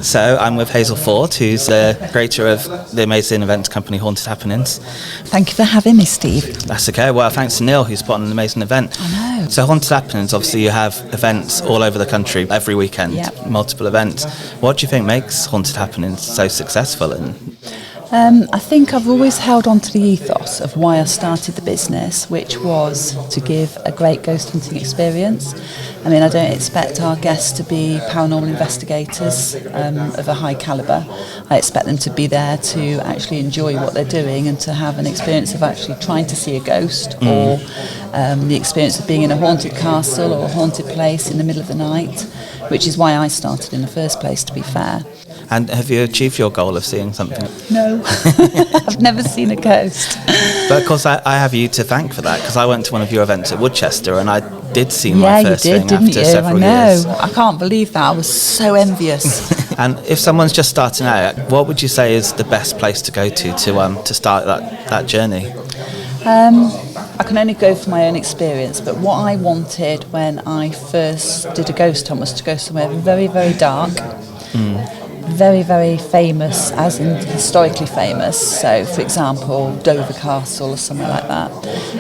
So I'm with Hazel Ford, who's the creator of the amazing event company Haunted Happenings. Thank you for having me, Steve. That's okay. Well, thanks to Neil, who's put on an amazing event. I know. So Haunted Happenings, obviously you have events all over the country every weekend, multiple events. What do you think makes Haunted Happenings so successful? I think I've always held on to the ethos of why I started the business, which was to give a great ghost hunting experience. I mean, I don't expect our guests to be paranormal investigators of a high calibre. I expect them to be there to actually enjoy what they're doing and to have an experience of actually trying to see a ghost or the experience of being in a haunted castle or a haunted place in the middle of the night, which is why I started in the first place, to be fair. And have you achieved your goal of seeing something? No, I've never seen a ghost. But of course I have you to thank for that, because I went to one of your events at Woodchester and I did see my first thing after several years. I can't believe that. I was so envious. And if someone's just starting out, what would you say is the best place to go to start that journey? I can only go for my own experience, but what I wanted when I first did a ghost hunt was to go somewhere very, very dark. Very, very famous, as in historically famous. So, for example, Dover Castle or somewhere like that,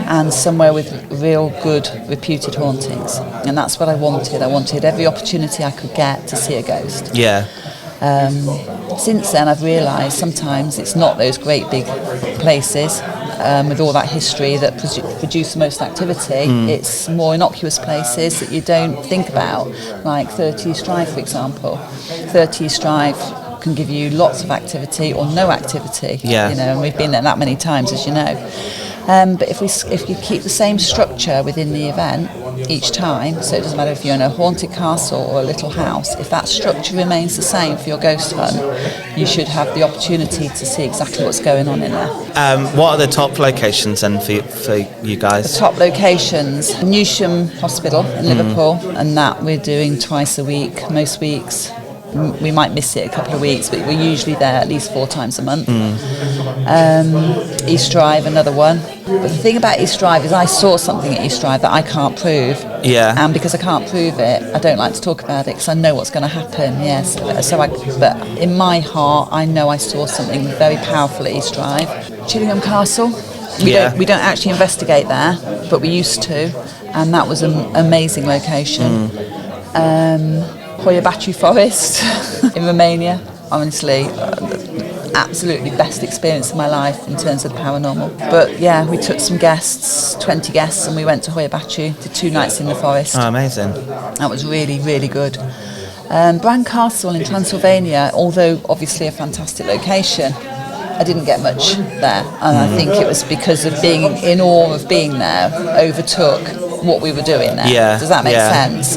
and somewhere with real good, reputed hauntings. And that's what I wanted. I wanted every opportunity I could get to see a ghost. Yeah. Since then, I've realised sometimes it's not those great big places with all that history that produce the most activity. It's more innocuous places that you don't think about, like 30 East Drive, for example. 30 East Drive can give you lots of activity or no activity. Yeah. You know, and we've been there that many times, as you know. But if you keep the same structure within the event each time, so it doesn't matter if you're in a haunted castle or a little house, if that structure remains the same for your ghost hunt, you should have the opportunity to see exactly what's going on in there. What are the top locations then for you guys? The top locations, Newsham Hospital in Liverpool, and that we're doing twice a week, most weeks. We might miss it a couple of weeks, but we're usually there at least 4 times a month. East Drive, another one. But the thing about East Drive is I saw something at East Drive that I can't prove. Yeah. And because I can't prove it, I don't like to talk about it because I know what's going to happen. Yes. But in my heart, I know I saw something very powerful at East Drive. Chillingham Castle. We don't actually investigate there, but we used to, and that was an amazing location. Hoya Battery Forest in Romania. Honestly, absolutely best experience of my life in terms of the paranormal. But yeah, we took some guests, 20 guests, and we went to Hoya Battery, did 2 nights in the forest. Oh, amazing. That was really, really good. Bran Castle in Transylvania, although obviously a fantastic location, I didn't get much there. And I think it was because of being in awe of being there, overtook what we were doing there. Yeah. Does that make sense?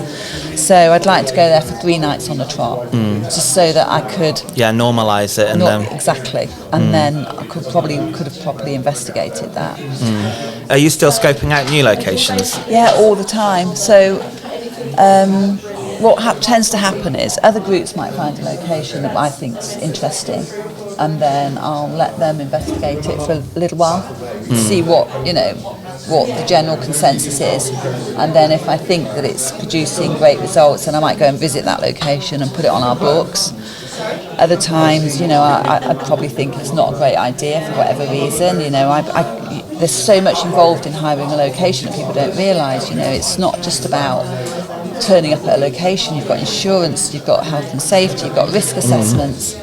So I'd like to go there for 3 nights on the trot, just so that I could normalise it and then exactly, and then I could have properly investigated that. Are you still scoping out new locations? Yeah, all the time. So what tends to happen is other groups might find a location that I think's interesting, and then I'll let them investigate it for a little while, see what the general consensus is, and then if I think that it's producing great results, then I might go and visit that location and put it on our books. Other times, I'd probably think it's not a great idea for whatever reason. There's so much involved in hiring a location that people don't realise. It's not just about turning up at a location. You've got insurance, you've got health and safety, you've got risk assessments.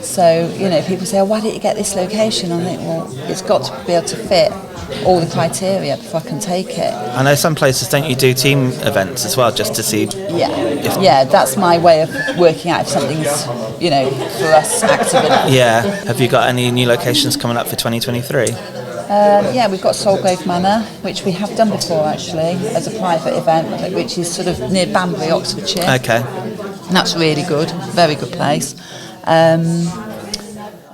So, people say, why didn't you get this location? I think, well, it's got to be able to fit all the criteria before I can take it. I know some places, don't you do team events as well, just to see? Yeah, that's my way of working out if something's, for us active enough. Yeah. Have you got any new locations coming up for 2023? We've got Solgrave Manor, which we have done before actually, as a private event, which is sort of near Banbury, Oxfordshire. Okay. And that's really good, very good place.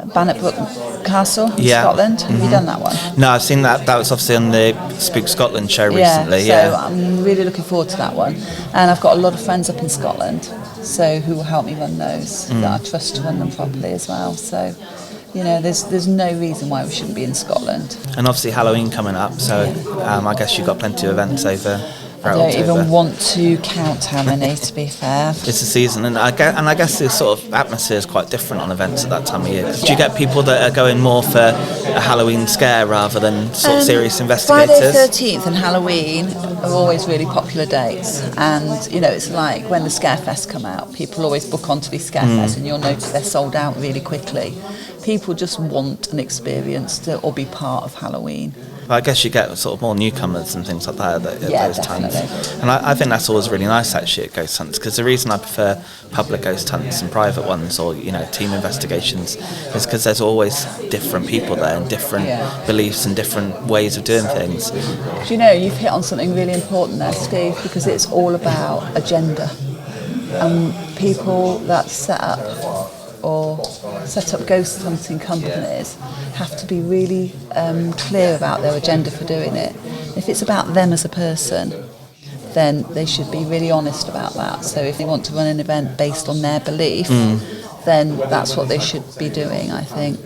Bannockbrook Castle in Scotland. Have you done that one? No, I've seen that. That was obviously on the Spook Scotland show recently. So I'm really looking forward to that one. And I've got a lot of friends up in Scotland, so who will help me run those, that I trust to run them properly as well. So, there's no reason why we shouldn't be in Scotland. And obviously Halloween coming up, so I guess you've got plenty of events over I don't even want to count how many, to be fair. It's a season, and I guess the sort of atmosphere is quite different on events at that time of year. Do you get people that are going more for a Halloween scare rather than sort of serious investigators? Friday 13th and Halloween are always really popular dates, and you know, it's like when the Scarefest come out, people always book onto the Scarefest, and you'll notice they're sold out really quickly. People just want an experience to, or be part of Halloween. I guess you get sort of more newcomers and things like that at those definitely. times. And I think that's always really nice actually at ghost hunts, because the reason I prefer public ghost hunts and private ones, or you know, team investigations, is because there's always different people there and different beliefs and different ways of doing things. Do you know, you've hit on something really important there, Steve, because it's all about agenda. And people that set up ghost hunting companies have to be really clear about their agenda for doing it. If it's about them as a person, then they should be really honest about that. So if they want to run an event based on their belief, then that's what they should be doing, I think.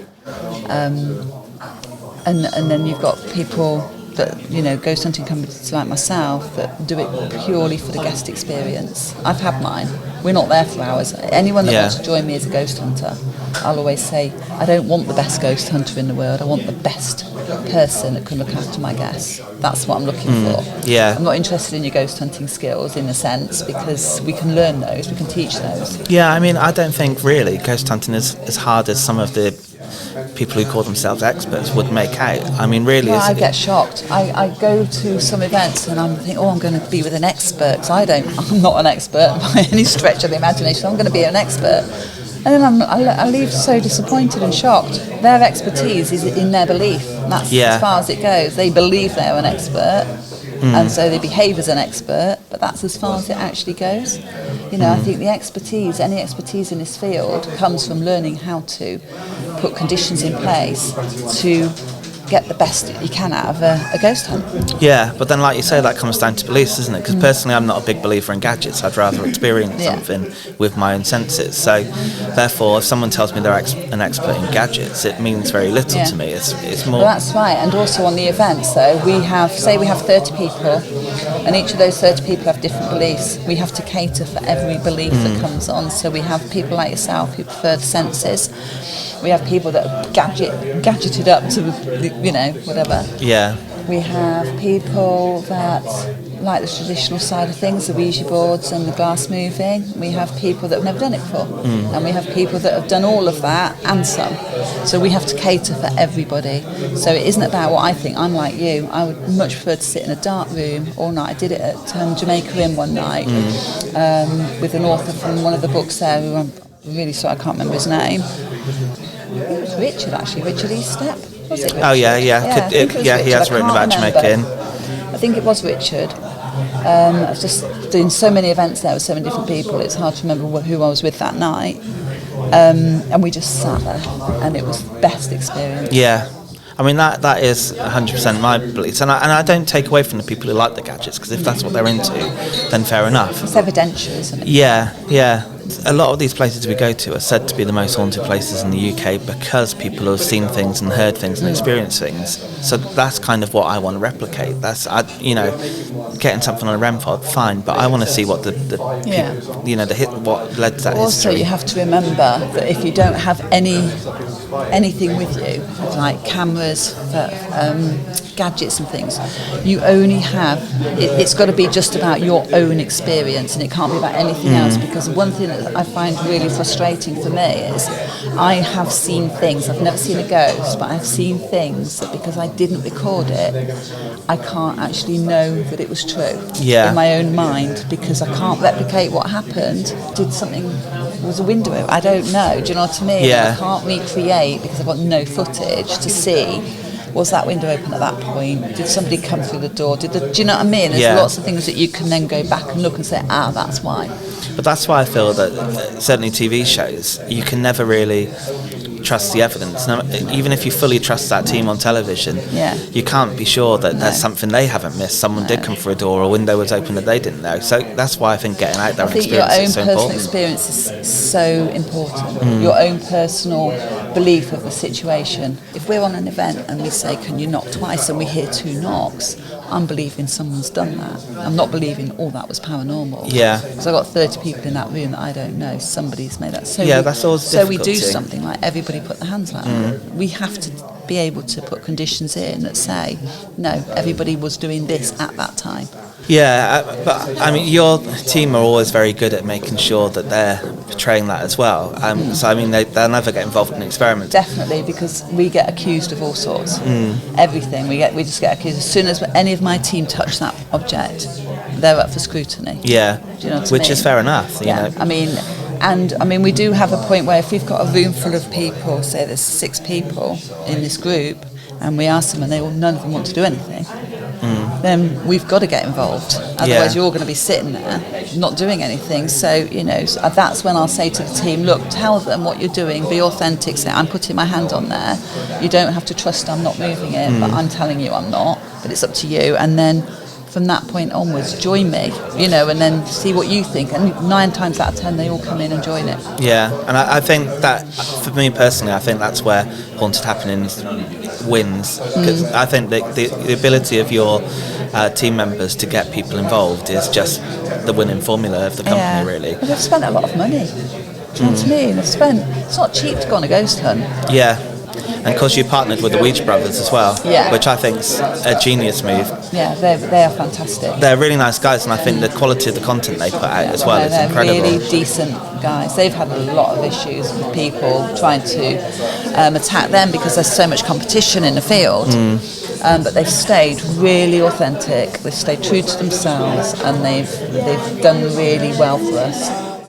And then you've got people that, you know, ghost hunting companies like myself that do it purely for the guest experience. I've had mine. We're not there for hours. Anyone that wants to join me as a ghost hunter, I'll always say, I don't want the best ghost hunter in the world. I want the best person that can look after my guests. That's what I'm looking for. Yeah. I'm not interested in your ghost hunting skills in a sense, because we can learn those, we can teach those. Yeah, I mean, I don't think really ghost hunting is as hard as some of the people who call themselves experts would make out. I mean, really, I get shocked. I go to some events and I'm thinking, I'm going to be with an expert. Because I'm not an expert by any stretch of the imagination. I'm going to be an expert. And then I leave so disappointed and shocked. Their expertise is in their belief. And that's as far as it goes. They believe they're an expert, and so they behave as an expert, but that's as far as it actually goes. You know, I think the expertise, any expertise in this field, comes from learning how to put conditions in place to get the best that you can out of a ghost hunt. Yeah, but then like you say, that comes down to beliefs, doesn't it? Because personally I'm not a big believer in gadgets. I'd rather experience something with my own senses. So therefore, if someone tells me they're an expert in gadgets, it means very little to me. It's more... Well, that's right. And also on the events, though, we have 30 people, and each of those 30 people have different beliefs. We have to cater for every belief that comes on. So we have people like yourself who prefer the senses. We have people that are gadgeted up to, you know, whatever. Yeah. We have people that like the traditional side of things, the Ouija boards and the glass moving. We have people that have never done it before. And we have people that have done all of that and some. So we have to cater for everybody. So it isn't about what I think. I'm like you. I would much prefer to sit in a dark room all night. I did it at Jamaica Inn one night with an author from one of the books there who I'm really sorry, I can't remember his name. It was Richard, actually. Richard Eastep. Was it Richard? Oh, yeah. He has written about Jamaica Inn. I think it was Richard. I was just doing so many events there with so many different people, it's hard to remember who I was with that night. And we just sat there, and it was the best experience. Yeah. I mean, that is 100% my beliefs. And I don't take away from the people who like the gadgets, because if that's what they're into, then fair enough. It's evidential, isn't it? Yeah. A lot of these places we go to are said to be the most haunted places in the UK because people have seen things and heard things and experienced things. So that's kind of what I want to replicate. Getting something on a REM pod, fine, but I want to see what what led to that also, history. You have to remember that if you don't have anything with you, like cameras, gadgets and things, you only have, it's got to be just about your own experience, and it can't be about anything else, because one thing that I find really frustrating for me is I have seen things, I've never seen a ghost, but I've seen things that because I didn't record it, I can't actually know that it was true in my own mind, because I can't replicate what happened. Was a window open? I don't know, do you know what I mean? I can't recreate, because I've got no footage to see. Was that window open at that point? Did somebody come through the door? Do you know what I mean? There's lots of things that you can then go back and look and say, that's why. But that's why I feel that certainly TV shows, you can never really trust the evidence. Now, even if you fully trust that team on television, you can't be sure that there's something they haven't missed. Someone did come through a door, or a window was open that they didn't know. So that's why I think getting out there and experience is so important. Your own personal experience is so important. Your own personal belief of the situation. If we're on an event and we say, can you knock twice, and we hear 2 knocks, I'm believing someone's done that. I'm not believing all that was paranormal. Yeah. Because I've got 30 people in that room that I don't know. Somebody's made that. So that's always so we do difficulty. something like everybody put their hands like that. We have to be able to put conditions in that say, no, everybody was doing this at that time. Yeah, but I mean, your team are always very good at making sure that they're portraying that as well. So I mean, they'll never get involved in experiments. Definitely, because we get accused of all sorts. Everything we just get accused. As soon as any of my team touch that object, they're up for scrutiny. Yeah, do you know what which I mean? is fair enough. You know. I mean, we do have a point where if we've got a room full of people, say there's 6 people in this group, and we ask them and none of them want to do anything, then we've got to get involved. Otherwise, you're all going to be sitting there not doing anything. So, that's when I'll say to the team, look, tell them what you're doing, be authentic, say, I'm putting my hand on there. You don't have to trust I'm not moving it, but I'm telling you I'm not, but it's up to you. And then from that point onwards, join me, and then see what you think. And 9 times out of 10, they all come in and join it. Yeah, and I think that, for me personally, I think that's where Haunted Happenings wins. Because I think the ability of your team members to get people involved is just the winning formula of the company, really. But they've spent a lot of money. Do you know what I mean? It's not cheap to go on a ghost hunt. Yeah. And of course you partnered with the Ouija brothers as well, which I think's a genius move. Yeah, they are fantastic. They're really nice guys, and I think the quality of the content they put out as well is incredible. They're really decent guys. They've had a lot of issues with people trying to attack them because there's so much competition in the field. But they've stayed really authentic. They've stayed true to themselves, and they've done really well for us.